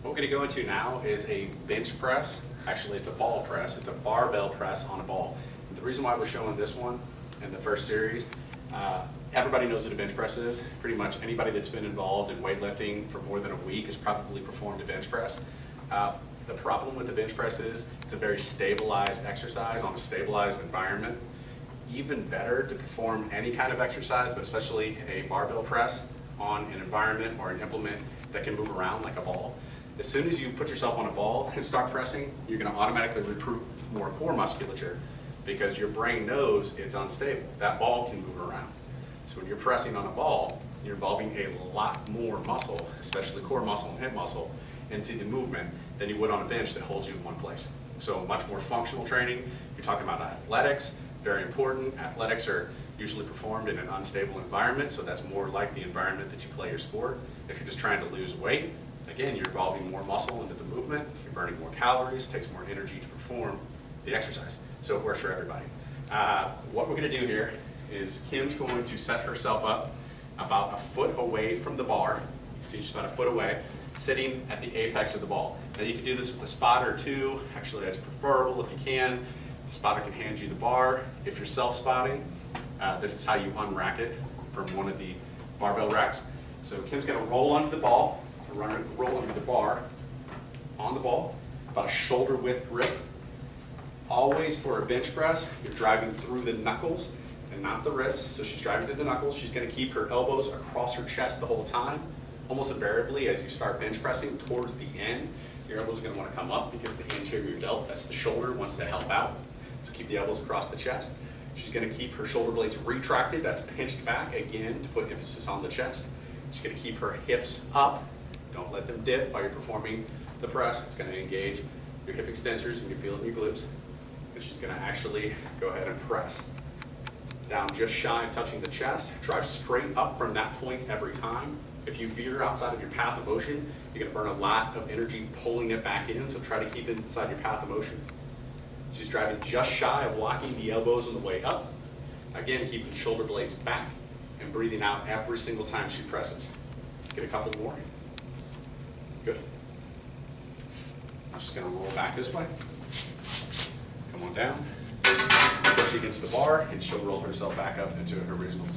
What we're going to go into now is a bench press. Actually, it's a ball press. It's a barbell press on a ball. And the reason why we're showing this one in the first series, everybody knows what a bench press is. Pretty much anybody that's been involved in weightlifting for more than a week has probably performed a bench press. The problem with the bench press is it's a very stabilized exercise on a stabilized environment. Even better to perform any kind of exercise, but especially a barbell press on an environment or an implement that can move around like a ball. As soon as you put yourself on a ball and start pressing, you're going to automatically recruit more core musculature because your brain knows it's unstable. That ball can move around. So when you're pressing on a ball, you're involving a lot more muscle, especially core muscle and hip muscle, into the movement than you would on a bench that holds you in one place. So much more functional training. You're talking about athletics, very important. Athletics are usually performed in an unstable environment, so that's more like the environment that you play your sport. If you're just trying to lose weight, again, you're involving more muscle into the movement, you're burning more calories, takes more energy to perform the exercise. So it works for everybody. What we're going to do here is Kim's going to set herself up about a foot away from the bar. You see she's about a foot away, sitting at the apex of the ball. Now you can do this with a spotter too. Actually, that's preferable if you can. The spotter can hand you the bar. If you're self-spotting, this is how you unrack it from one of the barbell racks. So Kim's going to roll under the ball, roll under the bar, on the ball, about a shoulder width grip. Always for a bench press, you're driving through the knuckles and not the wrists. So she's driving through the knuckles. She's going to keep her elbows across her chest the whole time. Almost invariably, as you start bench pressing towards the end, your elbows are going to want to come up because the anterior delt, that's the shoulder, wants to help out. So keep the elbows across the chest. She's going to keep her shoulder blades retracted, that's pinched back, again, to put emphasis on the chest. She's going to keep her hips up. Don't let them dip while you're performing the press. It's going to engage your hip extensors and you feel it in your glutes. And she's going to actually go ahead and press down just shy of touching the chest. Drive straight up from that point every time. If you veer outside of your path of motion, you're going to burn a lot of energy pulling it back in, so try to keep it inside your path of motion. She's driving just shy of locking the elbows on the way up. Again, keeping the shoulder blades back and breathing out every single time she presses. Let's get a couple more. Good. I'm just going to roll back this way. Come on down. Push against the bar, and she'll roll herself back up into her original position.